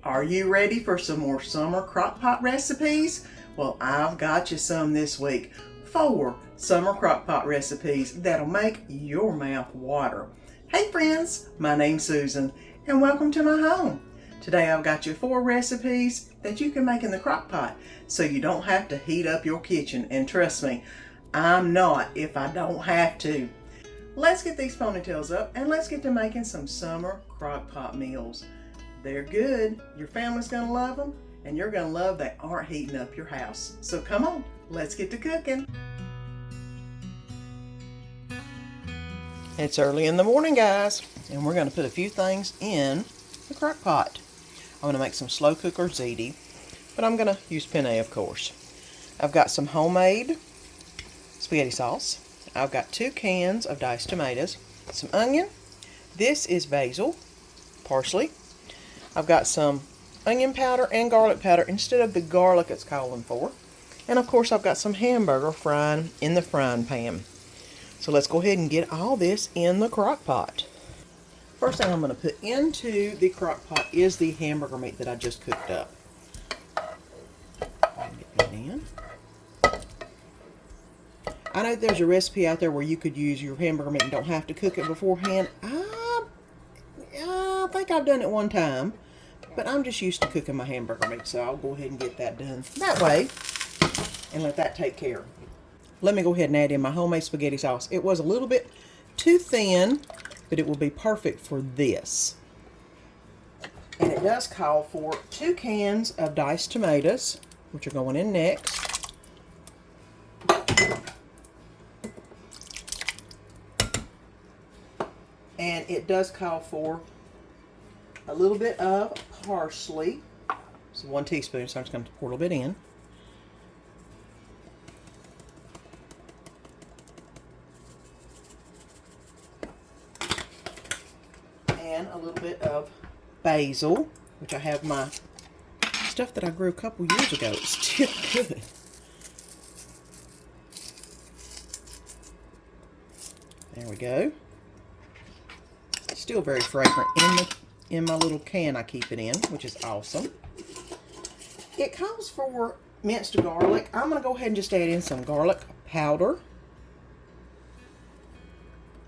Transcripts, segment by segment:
Are you ready for some more summer crock pot recipes? Well, I've got you some this week. 4 summer crock pot recipes that'll make your mouth water. Hey friends, my name's Susan and welcome to my home. Today I've got you 4 recipes that you can make in the crock pot so you don't have to heat up your kitchen. And trust me, I'm not if I don't have to. Let's get these ponytails up and let's get to making some summer crock pot meals. They're good, your family's gonna love them, and you're gonna love they aren't heating up your house. So come on, let's get to cooking. It's early in the morning, guys, and we're gonna put a few things in the crock pot. I'm gonna make some slow cooker ziti, but I'm gonna use penne, of course. I've got some homemade spaghetti sauce. I've got 2 cans of diced tomatoes, some onion. This is basil, parsley. I've got some onion powder and garlic powder instead of the garlic it's calling for. And of course I've got some hamburger frying in the frying pan. So let's go ahead and get all this in the crock pot. First thing I'm going to put into the crock pot is the hamburger meat that I just cooked up. Get that in. I know there's a recipe out there where you could use your hamburger meat and don't have to cook it beforehand. I think I've done it one time, but I'm just used to cooking my hamburger meat, so I'll go ahead and get that done that way and let that take care. Let me go ahead and add in my homemade spaghetti sauce. It was a little bit too thin, but it will be perfect for this. And it does call for 2 cans of diced tomatoes, which are going in next. And it does call for a little bit of parsley. So 1 teaspoon, so I'm just going to pour a little bit in. And a little bit of basil, which I have my stuff that I grew a couple years ago. It's still good. There we go. Still very fragrant in my little can I keep it in, which is awesome. It calls for minced garlic. I'm going to go ahead and just add in some garlic powder.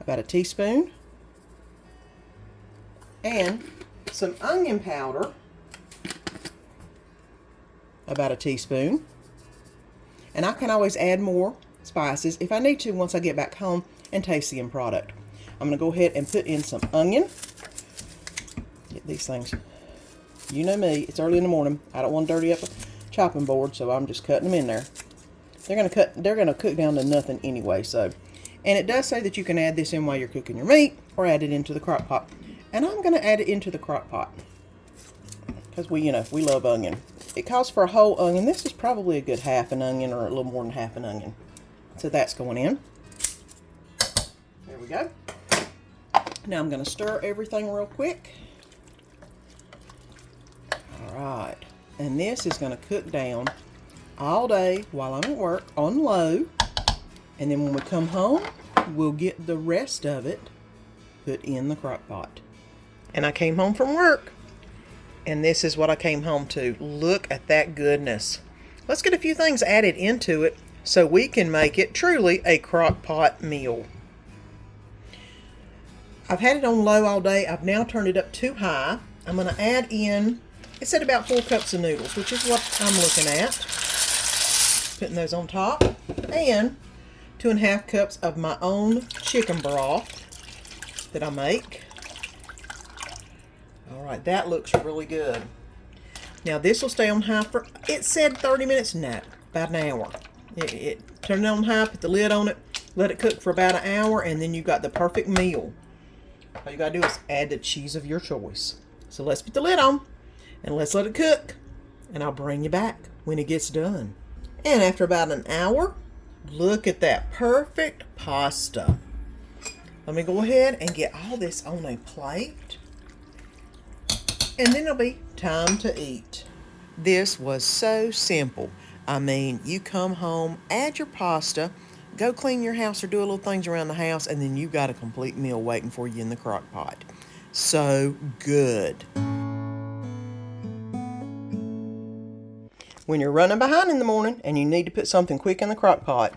About a teaspoon. And some onion powder. About a teaspoon. And I can always add more spices if I need to once I get back home and taste the end product. I'm going to go ahead and put in some onion. Get these things. You know me, it's early in the morning. I don't want to dirty up a chopping board, so I'm just cutting them in there. They're going to cook down to nothing anyway, so. And it does say that you can add this in while you're cooking your meat or add it into the crock pot. And I'm going to add it into the crock pot because we love onion. It calls for a whole onion. This is probably a good half an onion or a little more than half an onion. So that's going in. There we go. Now I'm going to stir everything real quick. Alright, and this is going to cook down all day while I'm at work on low. And then when we come home, we'll get the rest of it put in the crock pot. And I came home from work, and this is what I came home to. Look at that goodness. Let's get a few things added into it so we can make it truly a crock pot meal. I've had it on low all day. I've now turned it up too high. I'm going to add in, it said about 4 cups of noodles, which is what I'm looking at. Putting those on top. And 2.5 cups of my own chicken broth that I make. All right, that looks really good. Now this will stay on high for, it said 30 minutes, no, about an hour. Turn it on high, put the lid on it, let it cook for about an hour, and then you've got the perfect meal. All you gotta do is add the cheese of your choice. So let's put the lid on and let's let it cook. And I'll bring you back when it gets done. And after about an hour, look at that perfect pasta. Let me go ahead and get all this on a plate. And then it'll be time to eat. This was so simple. I mean, you come home, add your pasta, go clean your house or do a little things around the house, and then you've got a complete meal waiting for you in the crock pot. So good. When you're running behind in the morning and you need to put something quick in the crock pot,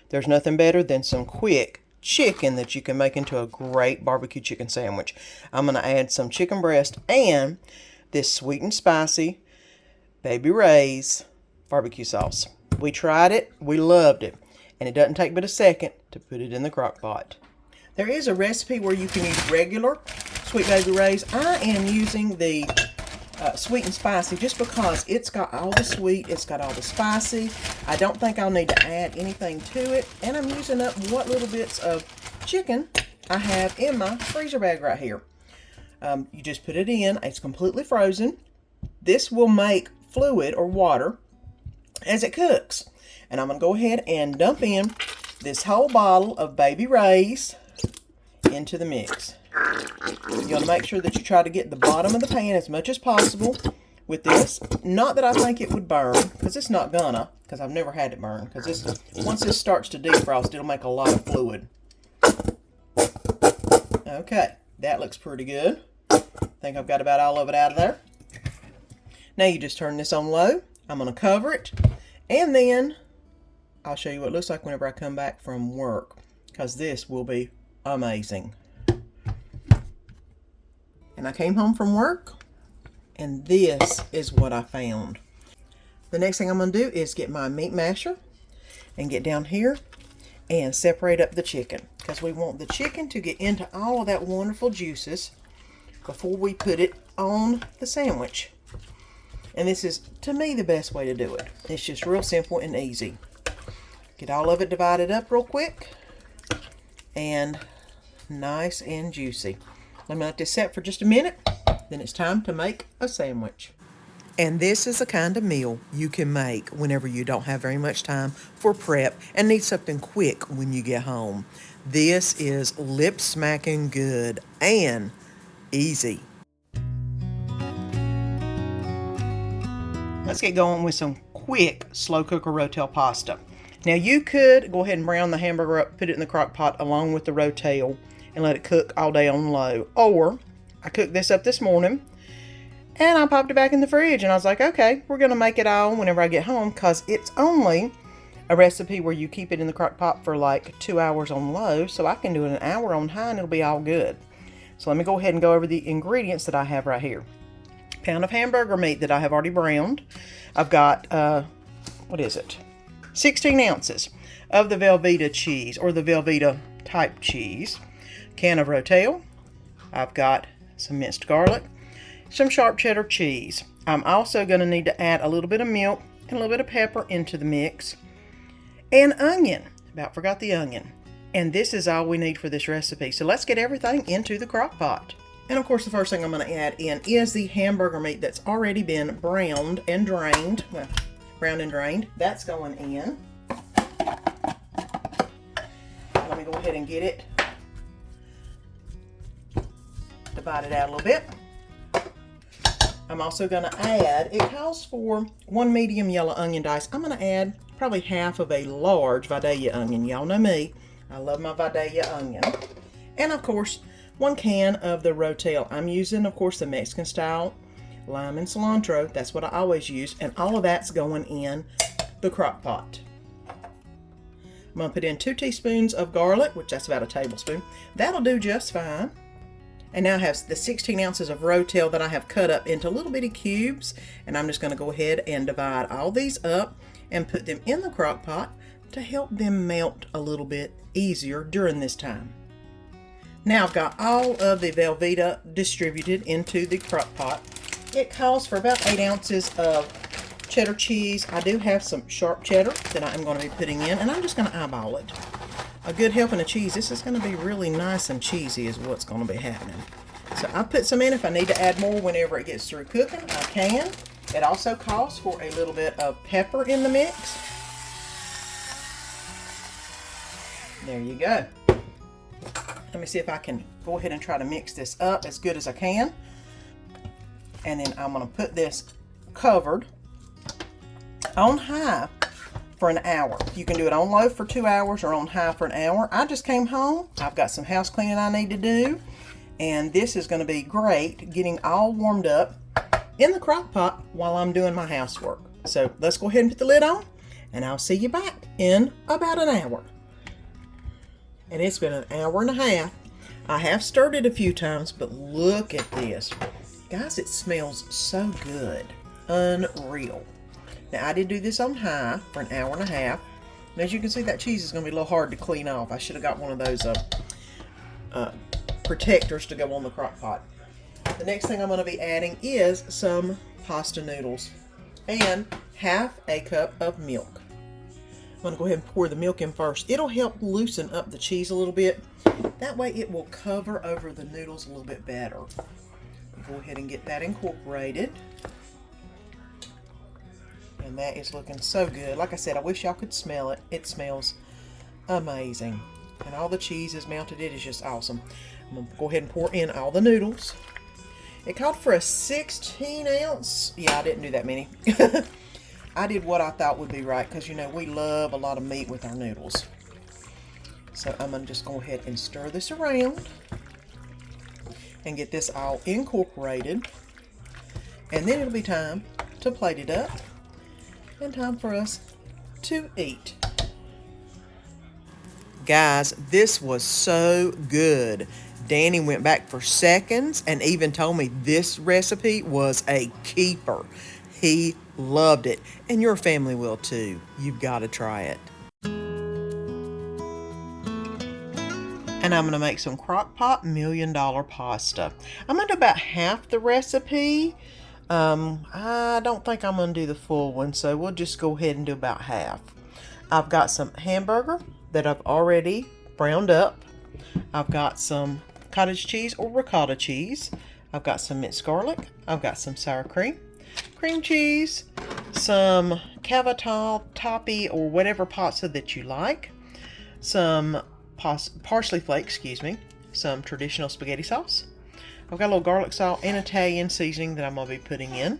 there's nothing better than some quick chicken that you can make into a great barbecue chicken sandwich. I'm going to add some chicken breast and this sweet and spicy Baby Ray's barbecue sauce. We tried it, we loved it, and it doesn't take but a second to put it in the crock pot. There is a recipe where you can use regular Sweet Baby Ray's. I am using the sweet and spicy just because it's got all the sweet, it's got all the spicy. I don't think I'll need to add anything to it, and I'm using up what little bits of chicken I have in my freezer bag right here. You just put it in, it's completely frozen. This will make fluid or water as it cooks, and I'm going to go ahead and dump in this whole bottle of Baby Ray's into the mix. You want to make sure that you try to get the bottom of the pan as much as possible with this. Not that I think it would burn, because it's not gonna, because I've never had it burn. Because once this starts to defrost, it'll make a lot of fluid. Okay, that looks pretty good. I think I've got about all of it out of there. Now you just turn this on low. I'm going to cover it, and then I'll show you what it looks like whenever I come back from work, because this will be amazing. And I came home from work, and this is what I found. The next thing I'm going to do is get my meat masher and get down here and separate up the chicken, because we want the chicken to get into all of that wonderful juices before we put it on the sandwich. And this is, to me, the best way to do it. It's just real simple and easy. Get all of it divided up real quick, and nice and juicy. Let me let this set for just a minute, then it's time to make a sandwich. And this is the kind of meal you can make whenever you don't have very much time for prep and need something quick when you get home. This is lip-smacking good and easy. Let's get going with some quick slow cooker Rotel pasta. Now you could go ahead and brown the hamburger up, put it in the crock pot along with the Rotel, and let it cook all day on low. Or I cooked this up this morning and I popped it back in the fridge, and I was like, okay, we're going to make it all whenever I get home, because it's only a recipe where you keep it in the crock pot for like 2 hours on low, so I can do it an hour on high and it'll be all good. So let me go ahead and go over the ingredients that I have right here. Pound of hamburger meat that I have already browned. I've got, 16 ounces of the Velveeta cheese, or the Velveeta type cheese. Can of Rotel. I've got some minced garlic, some sharp cheddar cheese. I'm also going to need to add a little bit of milk and a little bit of pepper into the mix. And onion. About forgot the onion. And this is all we need for this recipe. So let's get everything into the crock pot. And of course, the first thing I'm going to add in is the hamburger meat that's already been browned and drained. Well, browned and drained. That's going in. Let me go ahead and get it divided out a little bit. I'm also going to add, it calls for 1 medium yellow onion dice. I'm going to add probably half of a large Vidalia onion. Y'all know me. I love my Vidalia onion. And of course, 1 can of the Rotel. I'm using, of course, the Mexican style lime and cilantro. That's what I always use. And all of that's going in the crock pot. I'm going to put in 2 teaspoons of garlic, which that's about a tablespoon. That'll do just fine. And now I have the 16 ounces of Rotel that I have cut up into little bitty cubes. And I'm just going to go ahead and divide all these up and put them in the crock pot to help them melt a little bit easier during this time. Now I've got all of the Velveeta distributed into the crock pot. It calls for about 8 ounces of cheddar cheese. I do have some sharp cheddar that I'm going to be putting in, and I'm just going to eyeball it. A good helping of cheese. This is going to be really nice and cheesy is what's going to be happening. So I put some in. If I need to add more whenever it gets through cooking, I can. It also calls for a little bit of pepper in the mix. There you go. Let me see if I can go ahead and try to mix this up as good as I can. And then I'm going to put this covered on high for an hour. You can do it on low for 2 hours or on high for an hour. I just came home. I've got some house cleaning I need to do. And this is going to be great getting all warmed up in the crock pot while I'm doing my housework. So let's go ahead and put the lid on, and I'll see you back in about an hour. And it's been an hour and a half. I have stirred it a few times, but look at this. Guys, it smells so good. Unreal. Now, I did do this on high for an hour and a half. And as you can see, that cheese is going to be a little hard to clean off. I should have got one of those protectors to go on the crock pot. The next thing I'm going to be adding is some pasta noodles and half a cup of milk. I'm going to go ahead and pour the milk in first. It'll help loosen up the cheese a little bit. That way it will cover over the noodles a little bit better. Go ahead and get that incorporated. And that is looking so good. Like I said, I wish y'all could smell it. It smells amazing. And all the cheese is melted. It is just awesome. I'm going to go ahead and pour in all the noodles. It called for a 16 ounce. Yeah, I didn't do that many. I did what I thought would be right because, you know, we love a lot of meat with our noodles. So I'm going to just go ahead and stir this around and get this all incorporated. And then it'll be time to plate it up and time for us to eat. Guys, this was so good. Danny went back for seconds and even told me this recipe was a keeper. He loved it, and your family will too. You've got to try it. And I'm going to make some Crockpot $1 Million pasta. I'm going to do about half the recipe. I don't think I'm going to do the full one, so we'll just go ahead and do about half. I've got some hamburger that I've already browned up. I've got some cottage cheese or ricotta cheese. I've got some minced garlic. I've got some sour cream, cream cheese, some cavatelli, toppy, or whatever pasta that you like, some parsley flakes, some traditional spaghetti sauce. I've got a little garlic salt and Italian seasoning that I'm going to be putting in,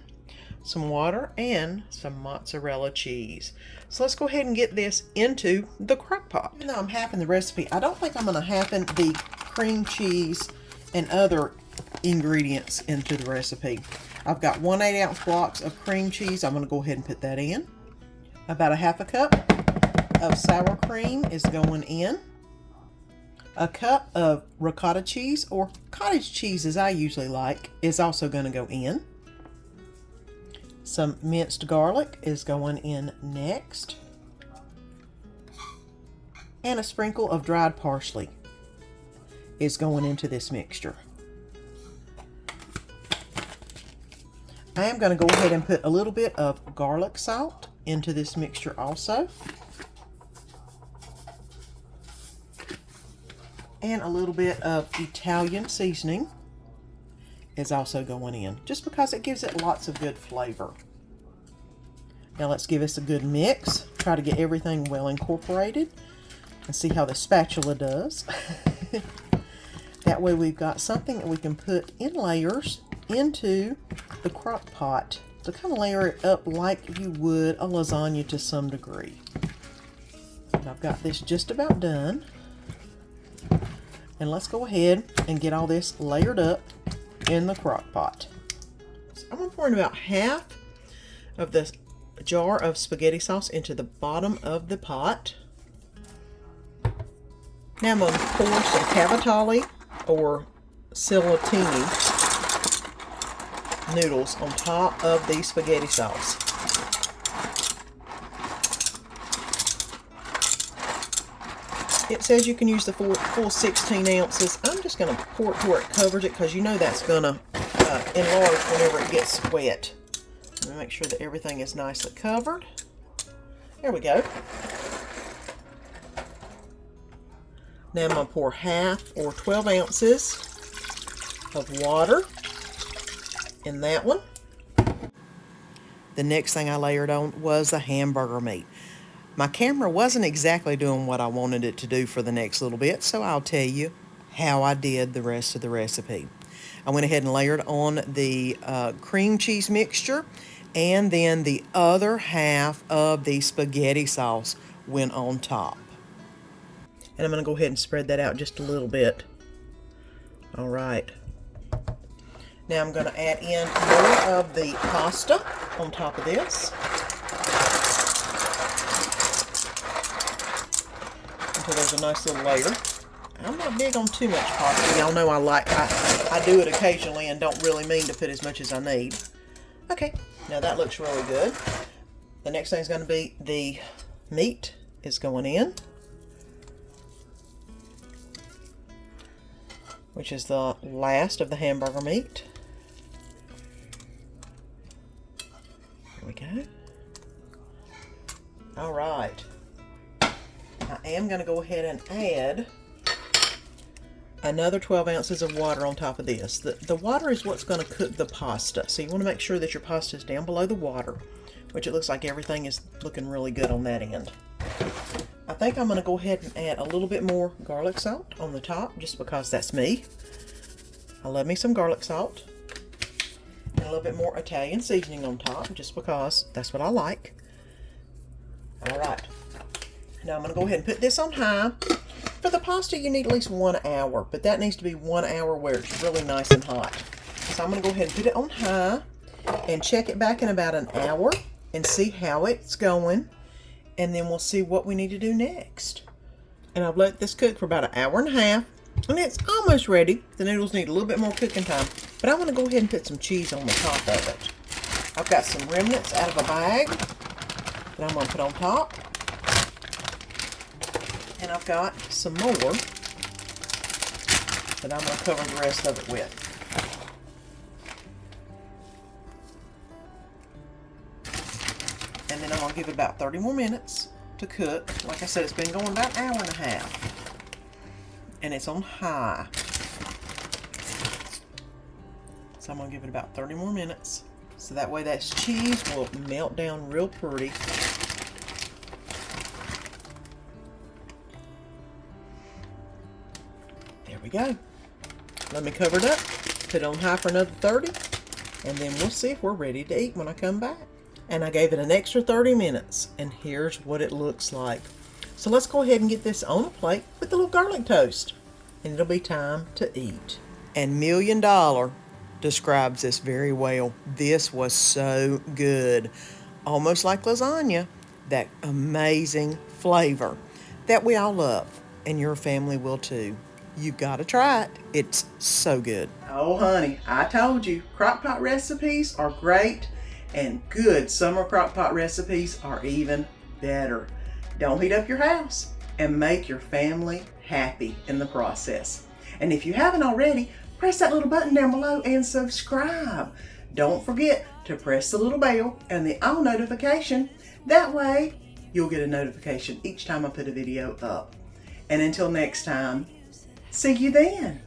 some water, and some mozzarella cheese. So let's go ahead and get this into the crock pot. Even though I'm halving the recipe, I don't think I'm going to halven the cream cheese and other ingredients into the recipe. I've got 1 8-ounce blocks of cream cheese. I'm going to go ahead and put that in. About a half a cup of sour cream is going in. A cup of ricotta cheese, or cottage cheese as I usually like, is also going to go in. Some minced garlic is going in next. And a sprinkle of dried parsley is going into this mixture. I am going to go ahead and put a little bit of garlic salt into this mixture also. And a little bit of Italian seasoning is also going in, just because it gives it lots of good flavor. Now let's give this a good mix. Try to get everything well incorporated and see how the spatula does. That way we've got something that we can put in layers into the crock pot to kind of layer it up like you would a lasagna to some degree. And I've got this just about done. And let's go ahead and get all this layered up in the crock pot. So I'm going to pour in about half of the jar of spaghetti sauce into the bottom of the pot. Now I'm going to pour some cavatelli or ciabattini noodles on top of the spaghetti sauce. It says you can use the full 16 ounces. I'm just going to pour it to where it covers it, because you know that's going to enlarge whenever it gets wet. Let me make sure that everything is nicely covered. There we go. Now I'm going to pour half or 12 ounces of water in that one. The next thing I layered on was the hamburger meat. My camera wasn't exactly doing what I wanted it to do for the next little bit, so I'll tell you how I did the rest of the recipe. I went ahead and layered on the cream cheese mixture, and then the other half of the spaghetti sauce went on top. And I'm going to go ahead and spread that out just a little bit. All right. Now I'm going to add in more of the pasta on top of this. until there's a nice little layer. I'm not big on too much pasta. Y'all know I do it occasionally and don't really mean to put as much as I need. Okay, now that looks really good. The next thing is going to be the meat is going in, which is the last of the hamburger meat. There we go. All right. I am going to go ahead and add another 12 ounces of water on top of this. The water is what's going to cook the pasta. So you want to make sure that your pasta is down below the water, which it looks like everything is looking really good on that end. I think I'm going to go ahead and add a little bit more garlic salt on the top, just because that's me. I love me some garlic salt. And a little bit more Italian seasoning on top, just because that's what I like. All right. Now I'm going to go ahead and put this on high. For the pasta, you need at least 1 hour, but that needs to be 1 hour where it's really nice and hot. So I'm going to go ahead and put it on high and check it back in about an hour and see how it's going. And then we'll see what we need to do next. And I've let this cook for about an hour and a half, and it's almost ready. The noodles need a little bit more cooking time, but I'm going to go ahead and put some cheese on the top of it. I've got some remnants out of a bag that I'm going to put on top. And I've got some more that I'm going to cover the rest of it with. And then I'm going to give it about 30 more minutes to cook. Like I said, it's been going about an hour and a half. And it's on high. So I'm going to give it about 30 more minutes. So that way that cheese will melt down real pretty. There we go. Let me cover it up, put it on high for another 30, and then we'll see if we're ready to eat when I come back. And I gave it an extra 30 minutes, and here's what it looks like. So let's go ahead and get this on a plate with a little garlic toast, and it'll be time to eat. And $1 Million describes this very well. This was so good. Almost like lasagna. That amazing flavor that we all love, and your family will too. You've got to try it. It's so good. Oh, honey, I told you, Crockpot recipes are great, and good summer Crockpot recipes are even better. Don't heat up your house, and make your family happy in the process. And if you haven't already, press that little button down below and subscribe. Don't forget to press the little bell and the all notification. That way, you'll get a notification each time I put a video up. And until next time, see you then.